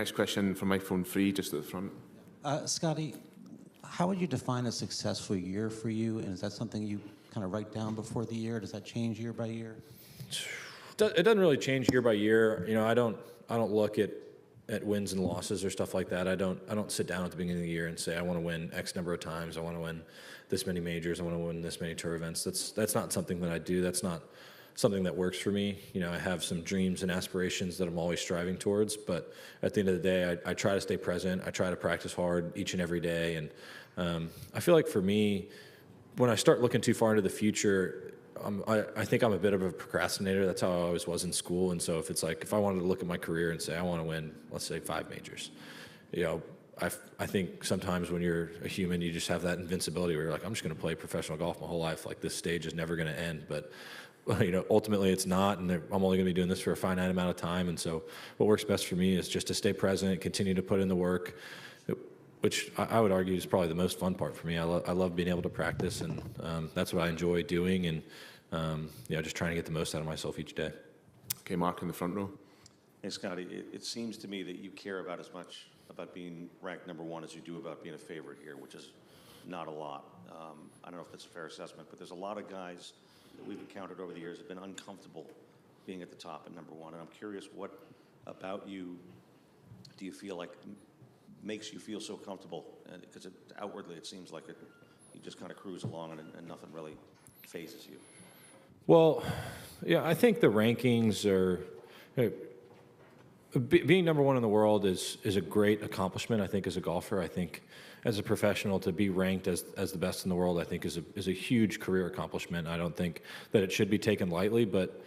Next question from microphone 3, just at the front. Scotty, how would you define a successful year for you? And is that something you kind of write down before the year? Does that change year by year? It doesn't really change year by year. You know, I don't look at wins and losses or stuff like that. I don't sit down at the beginning of the year and say I want to win X number of times. I want to win this many majors. I want to win this many tour events. That's not something that I do. That's not something that works for me. You know, I have some dreams and aspirations that I'm always striving towards, but at the end of the day, I try to stay present. I try to practice hard each and every day. And I feel like for me, when I start looking too far into the future, I think I'm a bit of a procrastinator. That's how I always was in school. And so if I wanted to look at my career and say, I want to win, let's say 5 majors, you know, I think sometimes when you're a human, you just have that invincibility where you're like, I'm just going to play professional golf my whole life. Like, this stage is never going to end. But you know, ultimately it's not, and I'm only going to be doing this for a finite amount of time. And so what works best for me is just to stay present, continue to put in the work, which I would argue is probably the most fun part for me. I love being able to practice, and that's what I enjoy doing, and you know, just trying to get the most out of myself each day. Okay, Mark in the front row. Hey, Scotty, it seems to me that you care about as much about being ranked #1 as you do about being a favorite here, which is not a lot. I don't know if that's a fair assessment, but there's a lot of guys that we've encountered over the years have been uncomfortable being at the top at #1, and I'm curious, what about you do you feel like makes you feel so comfortable? Because outwardly it seems like you just kind of cruise along and nothing really phases you. Well, yeah, I think the rankings are, being #1 in the world is a great accomplishment. I think as a golfer, I think as a professional to be ranked as the best in the world, I think is a huge career accomplishment. I don't think that it should be taken lightly, but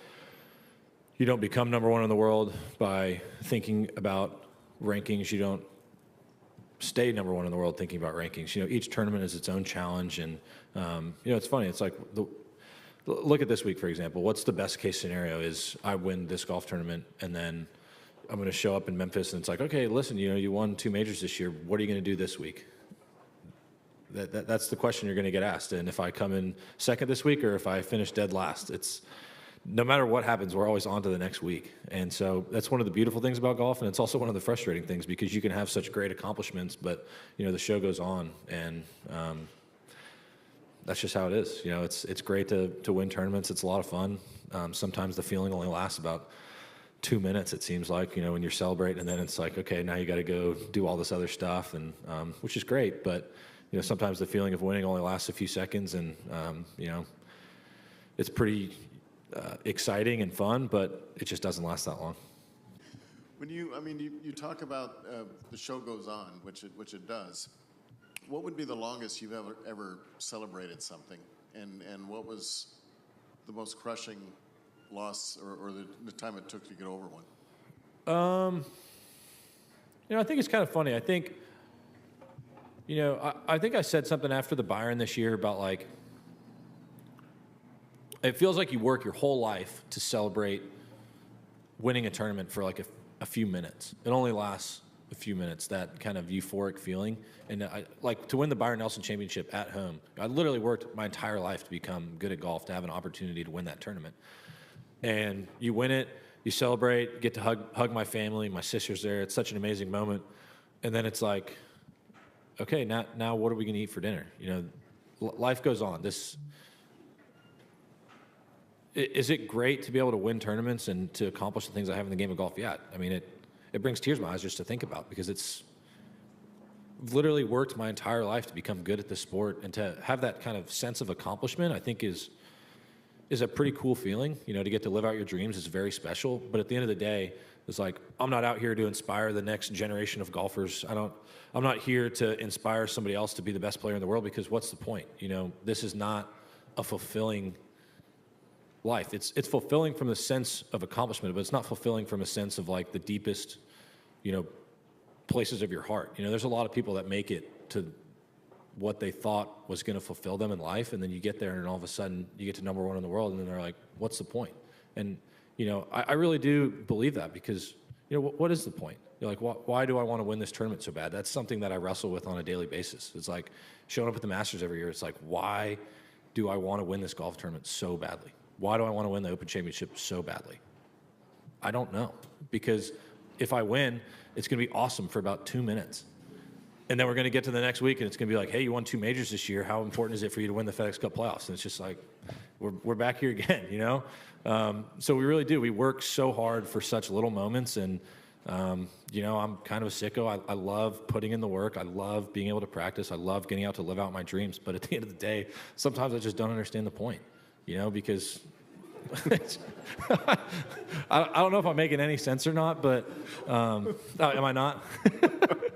you don't become #1 in the world by thinking about rankings. You don't stay #1 in the world thinking about rankings. You know, each tournament is its own challenge, and you know, it's funny. It's like look at this week, for example. What's the best case scenario? Is I win this golf tournament, and then I'm going to show up in Memphis, and it's like, okay, listen, you know, you won 2 majors this year. What are you going to do this week? That's the question you're going to get asked. And if I come in second this week, or if I finish dead last, it's no matter what happens, we're always on to the next week. And so that's one of the beautiful things about golf, and it's also one of the frustrating things, because you can have such great accomplishments, but you know, the show goes on, and that's just how it is. You know, it's great to win tournaments. It's a lot of fun. Sometimes the feeling only lasts about 2 minutes, it seems like, you know, when you're celebrating, and then it's like, okay, now you got to go do all this other stuff, and which is great, but you know, sometimes the feeling of winning only lasts a few seconds, and you know, it's pretty exciting and fun, but it just doesn't last that long. When you talk about the show goes on, which it does. What would be the longest you've ever celebrated something, and what was the most crushing loss or the time it took to get over one? You know, I think it's kind of funny. I think, you know, I think I said something after the Byron this year about, like, it feels like you work your whole life to celebrate winning a tournament for like a few minutes. It only lasts a few minutes, that kind of euphoric feeling. And like to win the Byron Nelson Championship at home, I literally worked my entire life to become good at golf, to have an opportunity to win that tournament. And you win it, you celebrate, get to hug my family, my sister's there. It's such an amazing moment. And then it's like, okay, now what are we going to eat for dinner? You know, life goes on. Is it great to be able to win tournaments and to accomplish the things I have in the game of golf? Yeah. I mean, it brings tears to my eyes just to think about, because it's literally worked my entire life to become good at this sport, and to have that kind of sense of accomplishment, I think is a pretty cool feeling. You know, to get to live out your dreams is very special. But at the end of the day, it's like, I'm not out here to inspire the next generation of golfers. I'm not here to inspire somebody else to be the best player in the world, because what's the point? You know, this is not a fulfilling life. It's fulfilling from the sense of accomplishment, but it's not fulfilling from a sense of like the deepest, you know, places of your heart. You know, there's a lot of people that make it to what they thought was going to fulfill them in life, and then you get there and all of a sudden you get to #1 in the world, and then they're like, what's the point? And you know, I really do believe that, because you know, what is the point? You're like, why do I want to win this tournament so bad? That's something that I wrestle with on a daily basis. It's like showing up at the Masters every year. It's like, why do I want to win this golf tournament so badly? Why do I want to win the Open Championship so badly? I don't know, because if I win, it's going to be awesome for about 2 minutes. And then we're going to get to the next week, and it's going to be like, hey, you won 2 majors this year. How important is it for you to win the FedEx Cup playoffs? And it's just like, we're back here again, you know? So we really do. We work so hard for such little moments. And, you know, I'm kind of a sicko. I love putting in the work. I love being able to practice. I love getting out to live out my dreams. But at the end of the day, sometimes I just don't understand the point, you know, because I don't know if I'm making any sense or not, but am I not?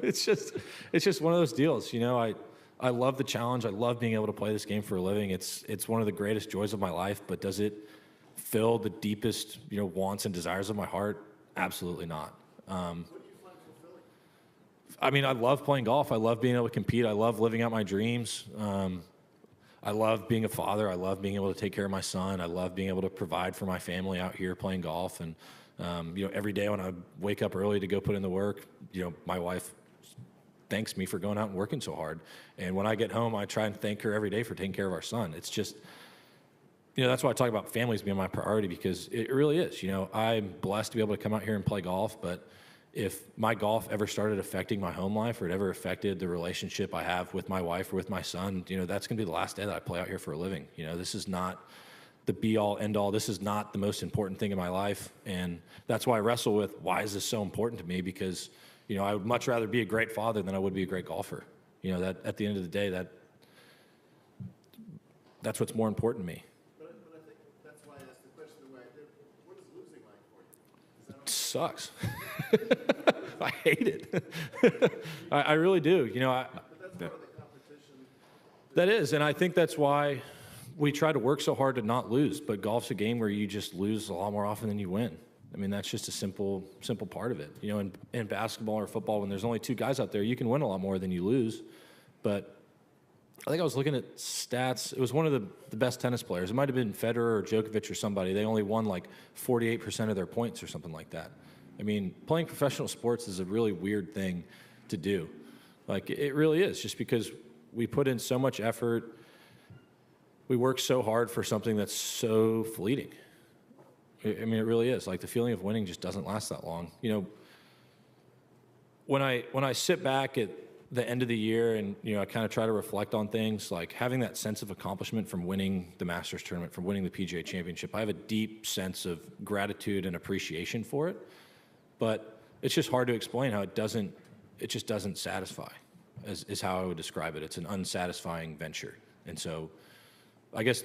It's just one of those deals, you know. I love the challenge. I love being able to play this game for a living. It's one of the greatest joys of my life. But does it fill the deepest, you know, wants and desires of my heart? Absolutely not. What do you find fulfilling? I mean, I love playing golf. I love being able to compete. I love living out my dreams. I love being a father. I love being able to take care of my son. I love being able to provide for my family out here playing golf. And, you know, every day when I wake up early to go put in the work, you know, my wife thanks me for going out and working so hard. And when I get home, I try and thank her every day for taking care of our son. It's just, you know, that's why I talk about families being my priority, because it really is. You know, I'm blessed to be able to come out here and play golf, but if my golf ever started affecting my home life, or it ever affected the relationship I have with my wife or with my son, you know, that's going to be the last day that I play out here for a living. You know, this is not the be-all, end-all. This is not the most important thing in my life, and that's why I wrestle with, why is this so important to me? Because, you know, I would much rather be a great father than I would be a great golfer. You know, that at the end of the day, that's what's more important to me. But I think that's why I asked the question the way I did. What is losing like for you? It sucks. I hate it. I really do. You know, But that's part of the competition. that is, and I think that's why we try to work so hard to not lose. But golf's a game where you just lose a lot more often than you win. I mean, that's just a simple part of it. You know, in basketball or football, when there's only 2 guys out there, you can win a lot more than you lose. But I think I was looking at stats. It was one of the best tennis players. It might have been Federer or Djokovic or somebody. They only won like 48% of their points or something like that. I mean, playing professional sports is a really weird thing to do. Like, it really is, just because we put in so much effort. We work so hard for something that's so fleeting. I mean, it really is. Like, the feeling of winning just doesn't last that long. You know, when I sit back at the end of the year and, you know, I kind of try to reflect on things, like having that sense of accomplishment from winning the Masters tournament, from winning the PGA Championship, I have a deep sense of gratitude and appreciation for it. But it's just hard to explain how it just doesn't satisfy, is how I would describe it. It's an unsatisfying venture. And so I guess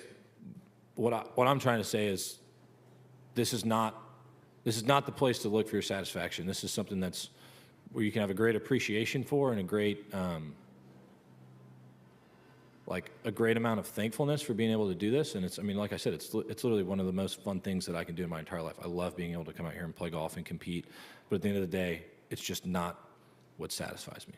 what I'm trying to say is, this is not the place to look for your satisfaction. This is something that's where you can have a great appreciation for, and a great amount of thankfulness for being able to do this. And it's, I mean, like I said, it's literally one of the most fun things that I can do in my entire life. I love being able to come out here and play golf and compete, but at the end of the day, it's just not what satisfies me.